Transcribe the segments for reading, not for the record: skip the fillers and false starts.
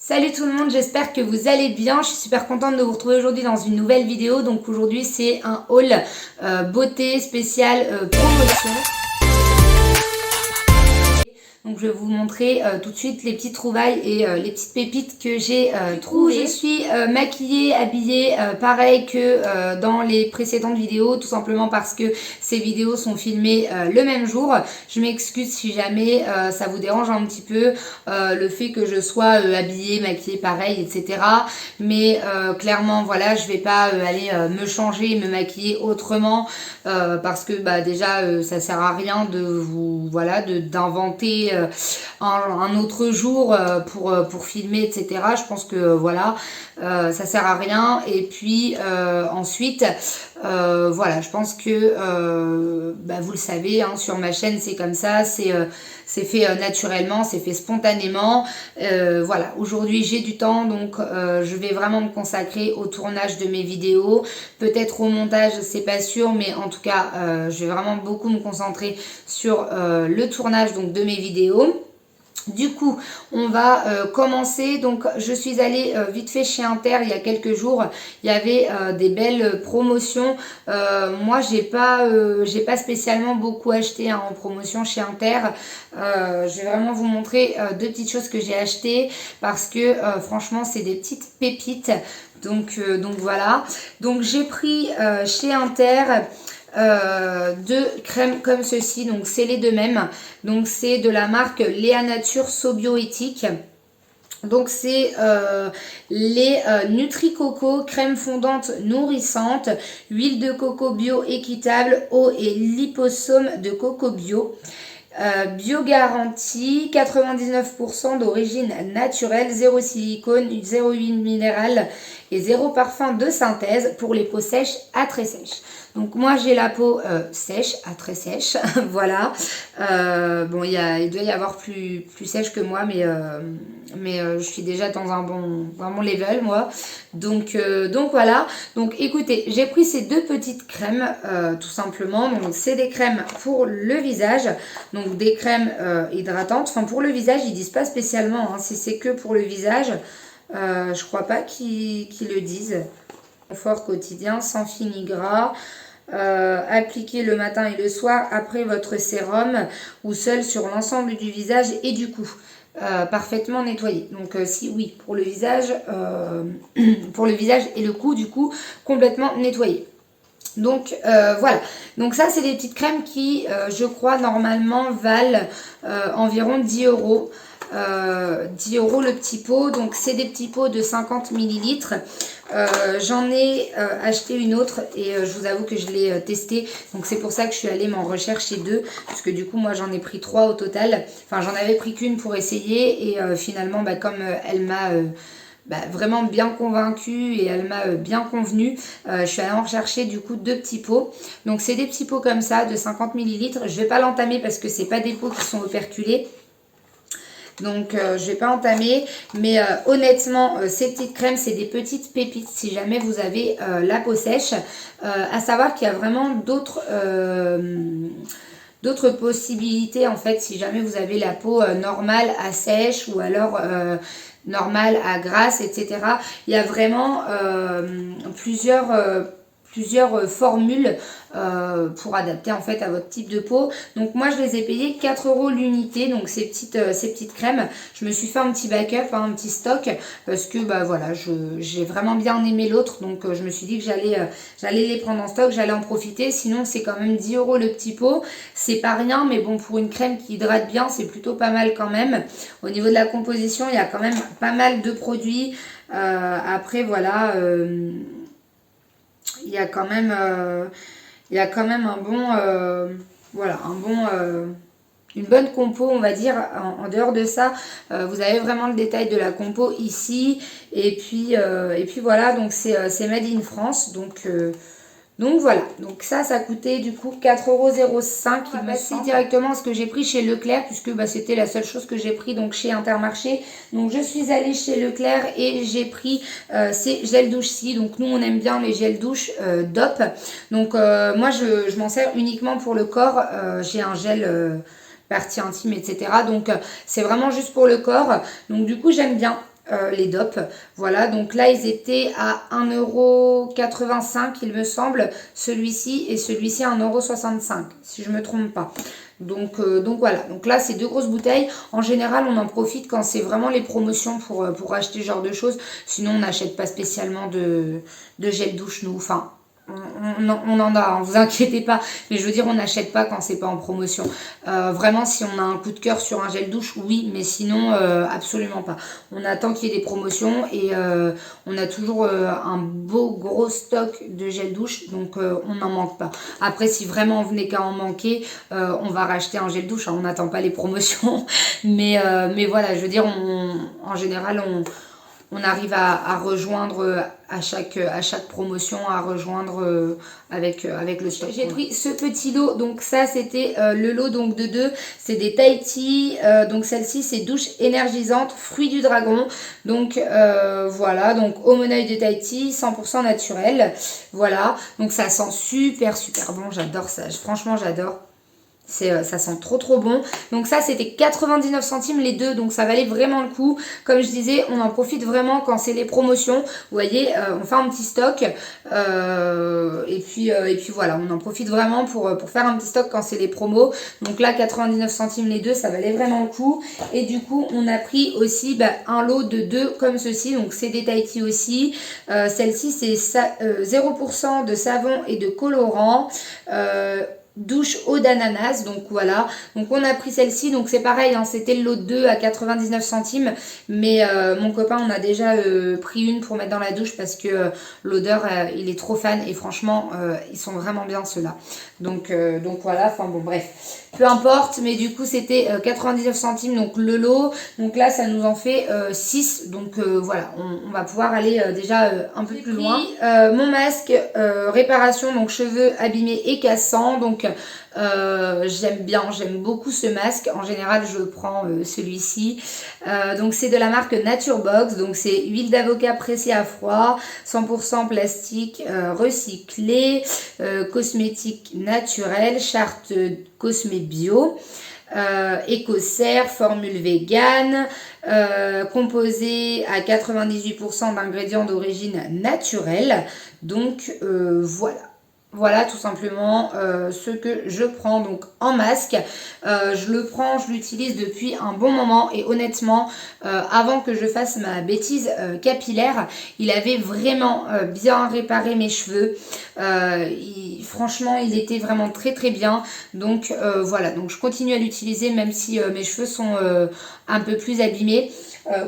Salut tout le monde, j'espère que vous allez bien. Je suis super contente de vous retrouver aujourd'hui dans une nouvelle vidéo. Donc aujourd'hui c'est un haul beauté spécial promotion. Donc je vais vous montrer tout de suite les petites trouvailles et les petites pépites que j'ai trouvées. Je suis maquillée, habillée pareil que dans les précédentes vidéos, tout simplement parce que ces vidéos sont filmées le même jour. Je m'excuse si jamais ça vous dérange un petit peu le fait que je sois habillée, maquillée pareil, etc. Mais clairement voilà, je vais pas aller me changer, me maquiller autrement parce que bah déjà ça sert à rien de vous d'inventer un autre jour pour filmer, etc. Je pense que voilà, ça sert à rien. Et puis ensuite, voilà, je pense que vous le savez, hein, sur ma chaîne c'est comme ça, c'est fait naturellement, c'est fait spontanément. Voilà, aujourd'hui j'ai du temps, donc je vais vraiment me consacrer au tournage de mes vidéos. Peut-être au montage, c'est pas sûr, mais en tout cas, je vais vraiment beaucoup me concentrer sur le tournage donc, de mes vidéos. Du coup, on va commencer. Donc, je suis allée vite fait chez Inter il y a quelques jours. Il y avait des belles promotions. Moi, j'ai pas spécialement beaucoup acheté en promotion chez Inter. Je vais vraiment vous montrer deux petites choses que j'ai achetées parce que franchement, c'est des petites pépites. Donc voilà. Donc, j'ai pris chez Inter deux crèmes comme ceci, donc c'est les deux mêmes, donc c'est de la marque Léa Nature Sobioéthique. Donc c'est les Nutri Coco, crème fondante nourrissante, huile de coco bio équitable, eau et liposome de coco bio. Bio garantie, 99% d'origine naturelle, 0 silicone, 0 huile minérale et 0 parfum de synthèse pour les peaux sèches à très sèches. Donc moi j'ai la peau sèche à très sèche, voilà. Bon il doit y avoir plus sèche que moi, mais je suis déjà dans un bon level moi. Donc voilà. Donc écoutez, j'ai pris ces deux petites crèmes tout simplement. Donc c'est des crèmes pour le visage, donc des crèmes hydratantes. Enfin pour le visage ils disent pas spécialement hein, si c'est que pour le visage. Je crois pas qu'ils le disent. Confort quotidien, sans fini gras. Appliquez le matin et le soir après votre sérum ou seul sur l'ensemble du visage et du cou. Parfaitement nettoyé. Donc si oui, pour le visage et le cou, du coup, complètement nettoyé. Donc voilà, donc ça c'est des petites crèmes qui je crois normalement valent environ 10 euros. 10 euros le petit pot, donc c'est des petits pots de 50 millilitres. J'en ai acheté une autre et je vous avoue que je l'ai testé, donc c'est pour ça que je suis allée m'en rechercher deux, parce que du coup moi j'en ai pris 3 au total. Enfin j'en avais pris qu'une pour essayer et finalement comme elle m'a vraiment bien convaincue et elle m'a bien convenu, je suis allée en rechercher du coup deux petits pots. Donc c'est des petits pots comme ça de 50 millilitres. Je vais pas l'entamer parce que c'est pas des pots qui sont operculés. Donc je vais pas entamer, mais honnêtement ces petites crèmes c'est des petites pépites si jamais vous avez la peau sèche. À savoir qu'il y a vraiment d'autres possibilités en fait si jamais vous avez la peau normale à sèche ou alors normale à grasse, etc. Il y a vraiment plusieurs formules pour adapter en fait à votre type de peau. Donc moi je les ai payées 4 euros l'unité, donc ces petites crèmes. Je me suis fait un petit backup, hein, un petit stock, parce que voilà, j'ai vraiment bien aimé l'autre, donc je me suis dit que j'allais les prendre en stock, j'allais en profiter. Sinon c'est quand même 10 euros le petit pot, c'est pas rien, mais bon, pour une crème qui hydrate bien c'est plutôt pas mal quand même. Au niveau de la composition il y a quand même pas mal de produits. Après voilà, il y a quand même un bon une bonne compo, on va dire. En dehors de ça, vous avez vraiment le détail de la compo ici, et puis voilà, donc c'est made in France, donc voilà, donc ça coûtait du coup 4,05 €. Il m'a passé directement à ce que j'ai pris chez Leclerc, puisque c'était la seule chose que j'ai pris donc chez Intermarché. Donc je suis allée chez Leclerc et j'ai pris ces gels douche-ci. Donc nous on aime bien les gels douche DOP. Donc moi je m'en sers uniquement pour le corps. J'ai un gel partie intime, etc. Donc c'est vraiment juste pour le corps. Donc du coup j'aime bien. les dopes. Voilà, donc là ils étaient à 1,85 € il me semble, celui-ci, et celui-ci à 1,65 € si je me trompe pas. Donc voilà, donc là c'est 2 grosses bouteilles. En général on en profite quand c'est vraiment les promotions pour acheter ce genre de choses. Sinon on n'achète pas spécialement de gel douche nous, enfin on en a, hein, vous inquiétez pas, mais je veux dire on n'achète pas quand c'est pas en promotion. Vraiment si on a un coup de cœur sur un gel douche, oui, mais sinon absolument pas. On attend qu'il y ait des promotions et on a toujours un beau gros stock de gel douche, donc on n'en manque pas. Après si vraiment on venait qu'à en manquer, on va racheter un gel douche, hein, on n'attend pas les promotions, mais voilà, je veux dire en général on arrive à rejoindre à chaque promotion, à rejoindre avec le stock. J'ai pris ce petit lot, donc ça c'était le lot donc de 2, c'est des Tahiti, donc celle-ci c'est douche énergisante, fruits du dragon, donc voilà, donc Homonai de Tahiti, 100% naturel, voilà, donc ça sent super bon, j'adore ça, franchement j'adore. Ça sent trop bon. Donc ça c'était 99 centimes les deux, donc ça valait vraiment le coup. Comme je disais, on en profite vraiment quand c'est les promotions. Vous voyez, on fait un petit stock et puis voilà, on en profite vraiment pour faire un petit stock quand c'est les promos. Donc là 99 centimes les deux, ça valait vraiment le coup. Et du coup on a pris aussi un lot de 2 comme ceci, donc c'est des Tahiti aussi. Celle-ci c'est 0% de savon et de colorant. Douche eau d'ananas, donc voilà, donc on a pris celle-ci, donc c'est pareil, hein, c'était le lot de 2 à 99 centimes, mais mon copain on a déjà pris une pour mettre dans la douche parce que l'odeur il est trop fan et franchement ils sont vraiment bien ceux-là, donc voilà, enfin bon bref, peu importe, mais du coup c'était 99 centimes donc le lot, donc là ça nous en fait 6, donc voilà, on va pouvoir aller déjà un peu plus loin. Mon masque réparation, donc cheveux abîmés et cassants, donc j'aime beaucoup ce masque. En général je prends celui-ci, donc c'est de la marque Naturebox, donc c'est huile d'avocat pressée à froid, 100% plastique recyclé, cosmétique naturel, charte Cosmé bio, écocère, formule vegan, composé à 98% d'ingrédients d'origine naturelle, donc voilà tout simplement ce que je prends donc en masque. Je l'utilise depuis un bon moment et honnêtement avant que je fasse ma bêtise capillaire, il avait vraiment bien réparé mes cheveux. Franchement il était vraiment très bien, donc voilà, donc je continue à l'utiliser même si mes cheveux sont un peu plus abîmés,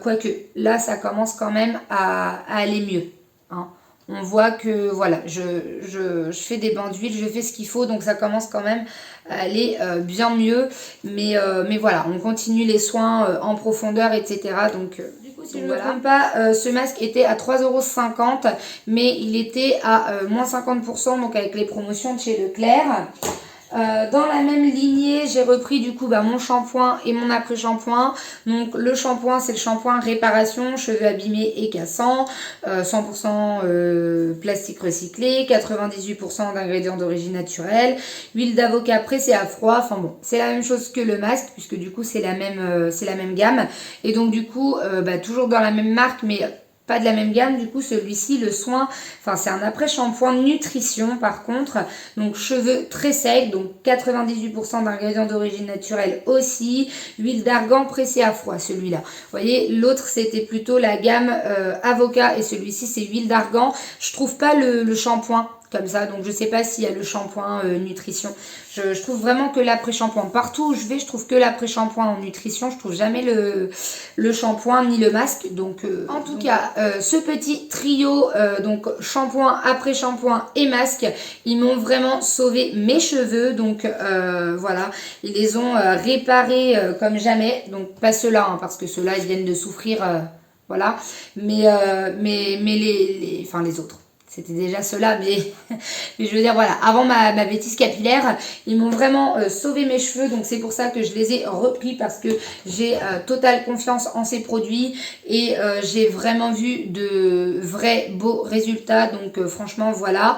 quoique là ça commence quand même à aller mieux, hein. On voit que voilà, je fais des bains d'huile, je fais ce qu'il faut, donc ça commence quand même à aller bien mieux. Mais voilà, on continue les soins en profondeur, etc. Donc du coup, si je ne me trompe pas, ce masque était à 3,50 €, mais il était à moins 50%, donc avec les promotions de chez Leclerc. Dans la même lignée, j'ai repris du coup mon shampoing et mon après-shampoing. Donc le shampoing, c'est le shampoing réparation, cheveux abîmés et cassants, 100% plastique recyclé, 98% d'ingrédients d'origine naturelle, huile d'avocat pressée à froid. Enfin bon, c'est la même chose que le masque puisque du coup c'est la même gamme. Et donc du coup, toujours dans la même marque, mais pas de la même gamme, du coup celui-ci, le soin, enfin c'est un après-shampoing nutrition par contre, donc cheveux très secs, donc 98% d'ingrédients d'origine naturelle aussi, huile d'argan pressée à froid celui-là. Vous voyez, l'autre c'était plutôt la gamme avocat et celui-ci c'est huile d'argan. Je trouve pas le shampoing comme ça, donc je sais pas s'il y a le shampoing nutrition. Je trouve vraiment que l'après-shampoing, partout où je vais, je trouve que l'après-shampoing en nutrition, je trouve jamais le shampoing ni le masque. Donc en tout cas, ce petit trio, donc shampoing, après-shampoing et masque, ils m'ont vraiment sauvé mes cheveux. Donc voilà, ils les ont réparés comme jamais. Donc pas ceux-là, hein, parce que ceux-là, ils viennent de souffrir, voilà. Mais les autres. c'était déjà cela, mais, mais je veux dire, voilà, avant ma bêtise capillaire, ils m'ont vraiment sauvé mes cheveux, donc c'est pour ça que je les ai repris, parce que j'ai totale confiance en ces produits, et j'ai vraiment vu de vrais beaux résultats, donc franchement, voilà.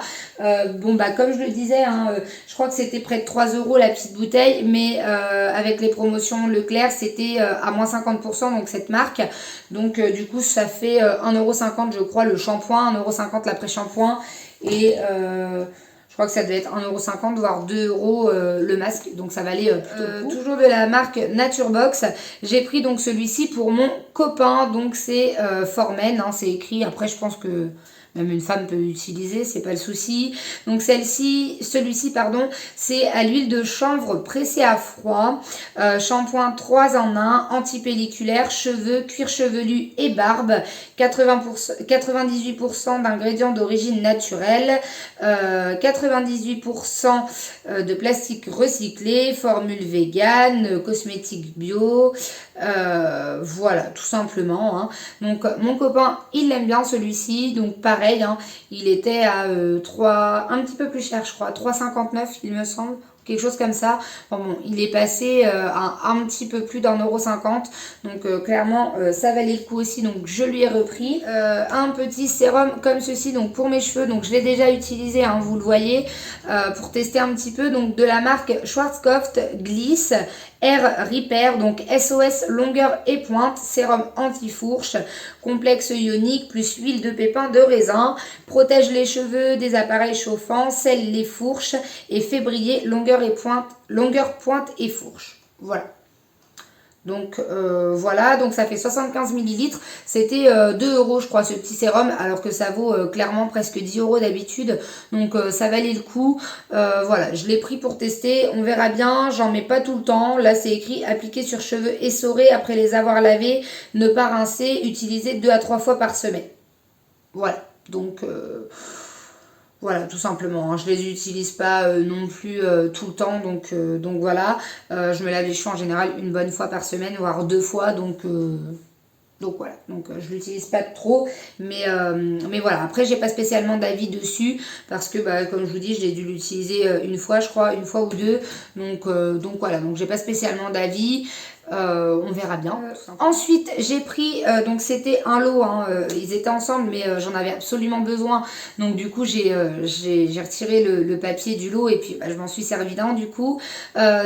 Bon, bah, comme je le disais, hein, je crois que c'était près de 3 € la petite bouteille, mais avec les promotions Leclerc, c'était à moins 50%, donc cette marque. Donc du coup, ça fait 1,50 € je crois le shampoing, 1,50 € l'après-shampoing, et je crois que ça devait être 1,50 € voire 2 € le masque, donc ça valait plutôt le coup. Toujours de la marque Naturebox, j'ai pris donc celui-ci pour mon copain, donc c'est Formen, hein, c'est écrit, après je pense que même une femme peut l'utiliser, c'est pas le souci. Donc celui-ci, pardon, c'est à l'huile de chanvre pressée à froid, shampoing 3 en 1, anti-pelliculaire, cheveux, cuir chevelu et barbe, 98% d'ingrédients d'origine naturelle, 98% de plastique recyclé, formule vegan, cosmétiques bio, voilà, tout simplement, hein. Donc mon copain, il l'aime bien celui-ci, donc pareil, hein, il était à un petit peu plus cher, je crois, 3,59 € il me semble, quelque chose comme ça. Bon, il est passé à un petit peu plus d'1,50 €, donc clairement ça valait le coup aussi, donc je lui ai repris un petit sérum comme ceci, donc pour mes cheveux, donc je l'ai déjà utilisé, hein, vous le voyez, pour tester un petit peu, donc de la marque Schwarzkopf Gliss Air Repair, donc SOS longueur et pointe, sérum anti-fourche, complexe ionique plus huile de pépins de raisin, protège les cheveux des appareils chauffants, scelle les fourches et fait briller longueur pointe et fourche. Voilà. Donc voilà, donc ça fait 75 ml, c'était 2 € je crois ce petit sérum, alors que ça vaut clairement presque 10 € d'habitude, donc ça valait le coup. Voilà, je l'ai pris pour tester, on verra bien, j'en mets pas tout le temps, là c'est écrit appliquer sur cheveux essorés après les avoir lavés, ne pas rincer, utiliser 2 à 3 fois par semaine. Voilà, donc voilà, tout simplement, hein. Je les utilise pas non plus tout le temps, donc voilà. Je me lave les cheveux en général une bonne fois par semaine, voire 2 fois, donc voilà, donc je l'utilise pas trop, mais voilà. Après, j'ai pas spécialement d'avis dessus, parce que bah, comme je vous dis, j'ai dû l'utiliser une fois, je crois, une fois ou deux, donc voilà, donc j'ai pas spécialement d'avis. On verra bien. Ensuite, j'ai pris, donc c'était un lot, hein, ils étaient ensemble, mais j'en avais absolument besoin. Donc du coup, j'ai retiré le papier du lot, et puis bah, je m'en suis servi d'un du coup.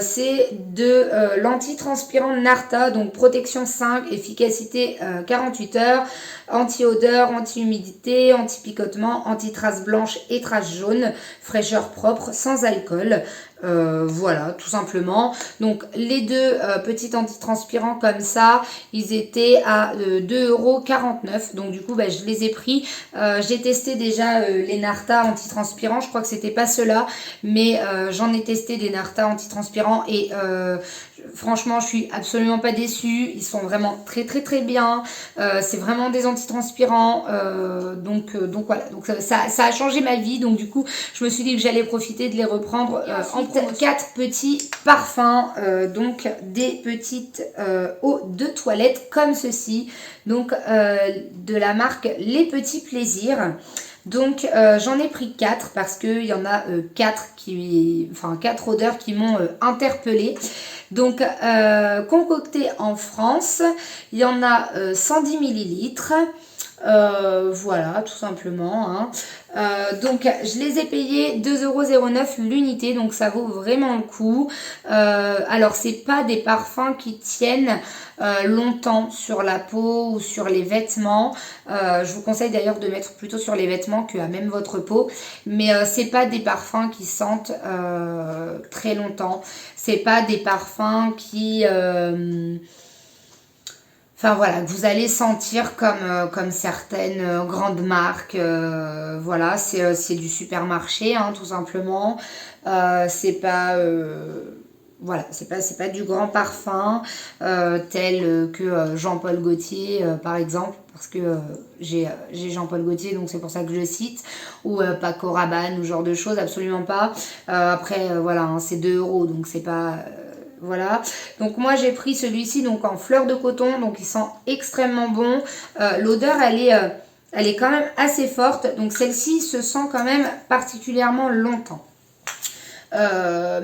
C'est de l'anti-transpirant Narta, donc protection 5, efficacité 48 heures, anti-odeur, anti-humidité, anti-picotement, anti-traces blanches et traces jaunes, fraîcheur propre, sans alcool. Voilà, tout simplement. Donc les deux petits antitranspirants comme ça, ils étaient à 2,49 €. Donc du coup, bah, je les ai pris. J'ai testé déjà les Narta antitranspirants. Je crois que c'était pas ceux-là, mais j'en ai testé des Narta antitranspirants, et franchement, je suis absolument pas déçue. Ils sont vraiment très très très bien. C'est vraiment des antitranspirants. Donc voilà. Donc ça a changé ma vie. Donc du coup, je me suis dit que j'allais profiter de les reprendre en promotion. 4 petits parfums. Donc des petites eaux de toilette comme ceci. Donc de la marque Les Petits Plaisirs. Donc j'en ai pris 4 parce qu'il y en a 4 odeurs qui m'ont interpellée. Donc concocté en France, il y en a 110 millilitres. Voilà, tout simplement, hein. Donc je les ai payés 2,09 € l'unité, donc ça vaut vraiment le coup. Alors c'est pas des parfums qui tiennent longtemps sur la peau ou sur les vêtements. Je vous conseille d'ailleurs de mettre plutôt sur les vêtements que à même votre peau, mais c'est pas des parfums qui sentent très longtemps. C'est pas des parfums qui enfin voilà, que vous allez sentir comme certaines grandes marques. Voilà, c'est du supermarché, hein, tout simplement. C'est pas voilà, c'est pas du grand parfum tel que Jean-Paul Gaultier par exemple, parce que j'ai Jean-Paul Gaultier, donc c'est pour ça que je le cite, ou Paco Rabanne, ou ce genre de choses, absolument pas. Après voilà, hein, c'est 2 €, donc c'est pas voilà, donc moi j'ai pris celui-ci donc en fleur de coton, donc il sent extrêmement bon. L'odeur Elle est quand même assez forte, donc celle-ci se sent quand même particulièrement longtemps.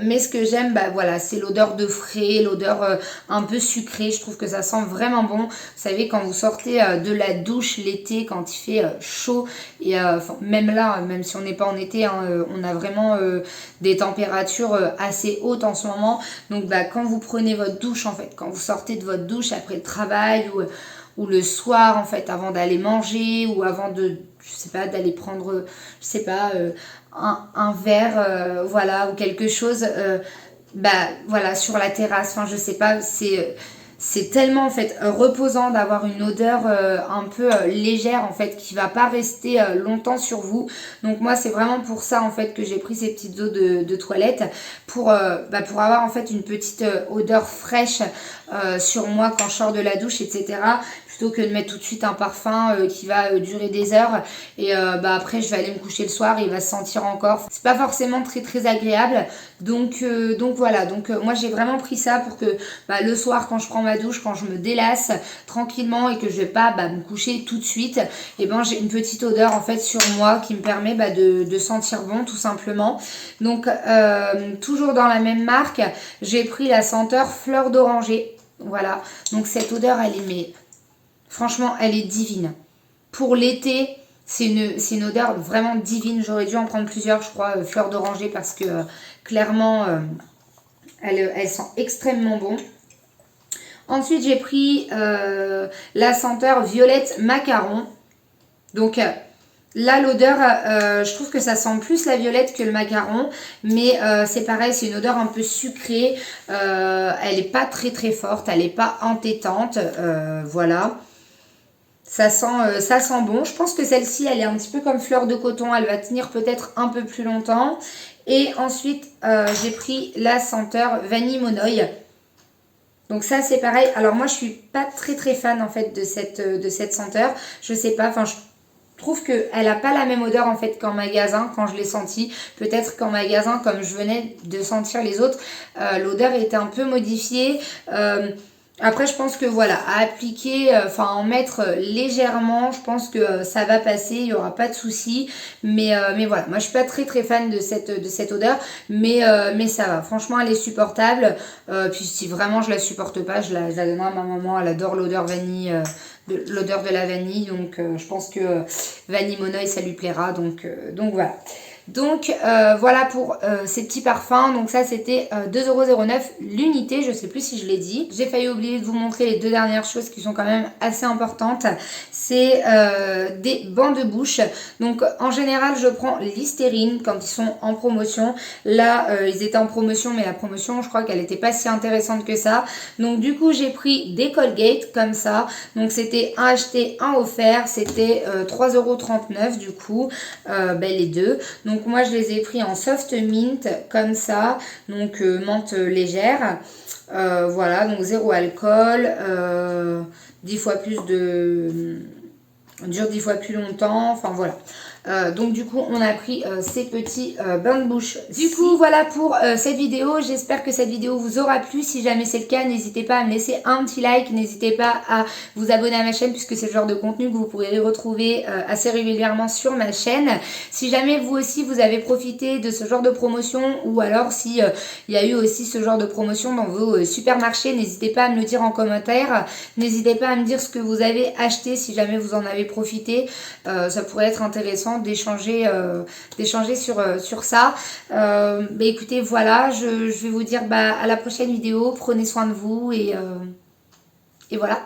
Mais ce que j'aime, bah voilà, c'est l'odeur de frais, l'odeur un peu sucrée. Je trouve que ça sent vraiment bon. Vous savez, quand vous sortez de la douche l'été, quand il fait chaud, et même là, même si on n'est pas en été, hein, on a vraiment des températures assez hautes en ce moment. Donc bah, quand vous prenez votre douche, en fait, quand vous sortez de votre douche après le travail ou le soir, en fait, avant d'aller manger ou avant de, je sais pas, d'aller prendre, je sais pas, un verre, voilà, ou quelque chose, bah voilà, sur la terrasse, enfin je sais pas, c'est tellement en fait reposant d'avoir une odeur un peu légère en fait qui va pas rester longtemps sur vous. Donc moi c'est vraiment pour ça en fait que j'ai pris ces petites eaux de toilette pour avoir en fait une petite odeur fraîche sur moi quand je sors de la douche, etc. Plutôt que de mettre tout de suite un parfum qui va durer des heures et après je vais aller me coucher le soir et il va se sentir encore. C'est pas forcément très très agréable. Donc voilà, moi j'ai vraiment pris ça pour que le soir quand je prends ma douche, quand je me délasse tranquillement et que je vais pas me coucher tout de suite, et j'ai une petite odeur en fait sur moi qui me permet de sentir bon tout simplement. Donc toujours dans la même marque, j'ai pris la senteur fleur d'oranger. Voilà, donc cette odeur elle est franchement elle est divine. Pour l'été, c'est une odeur vraiment divine. J'aurais dû en prendre plusieurs, je crois, fleur d'oranger parce que clairement elle sent extrêmement bon. Ensuite j'ai pris la senteur violette macaron. Donc là l'odeur, je trouve que ça sent plus la violette que le macaron, mais c'est pareil, c'est une odeur un peu sucrée, elle n'est pas très très forte, elle n'est pas entêtante, voilà. Ça sent bon. Je pense que celle-ci, elle est un petit peu comme fleur de coton. Elle va tenir peut-être un peu plus longtemps. Et ensuite, j'ai pris la senteur vanille monoï. Donc ça, c'est pareil. Alors moi, je suis pas très très fan en fait de cette senteur. Je sais pas, enfin je trouve qu'elle n'a pas la même odeur en fait qu'en magasin quand je l'ai sentie. Peut-être qu'en magasin, comme je venais de sentir les autres, l'odeur était un peu modifiée. Après, je pense que voilà, à appliquer, en mettre légèrement, je pense que ça va passer, il n'y aura pas de souci. Mais voilà, moi je suis pas très très fan de cette odeur, mais ça va. Franchement, elle est supportable. Puis si vraiment je la supporte pas, je la donnerai à ma maman. Elle adore l'odeur vanille, l'odeur de la vanille, donc je pense que vanille monoï ça lui plaira. Donc voilà. Donc voilà pour ces petits parfums. Donc ça c'était 2,09€ l'unité, je sais plus si je l'ai dit. J'ai failli oublier de vous montrer les deux dernières choses qui sont quand même assez importantes. C'est des bancs de bouche. Donc en général je prends Listerine quand ils sont en promotion. Là ils étaient en promotion, mais la promotion je crois qu'elle n'était pas si intéressante que ça. Donc du coup j'ai pris des Colgate comme ça. Donc c'était un acheté, un offert. C'était 3,39€ du coup, les deux. Donc moi je les ai pris en soft mint comme ça, donc menthe légère, voilà, donc 0 alcool, 10 fois plus dure 10 fois plus longtemps, enfin voilà. Donc du coup on a pris ces petits bains de bouche. Du coup voilà pour cette vidéo, j'espère que cette vidéo vous aura plu. Si jamais c'est le cas, n'hésitez pas à me laisser un petit like, n'hésitez pas à vous abonner à ma chaîne puisque c'est le genre de contenu que vous pourrez retrouver assez régulièrement sur ma chaîne. Si jamais vous aussi vous avez profité de ce genre de promotion, ou alors si il y a eu aussi ce genre de promotion dans vos supermarchés, n'hésitez pas à me le dire en commentaire, n'hésitez pas à me dire ce que vous avez acheté si jamais vous en avez profité, ça pourrait être intéressant d'échanger sur ça. Écoutez, voilà, je vais vous dire à la prochaine vidéo, prenez soin de vous et voilà.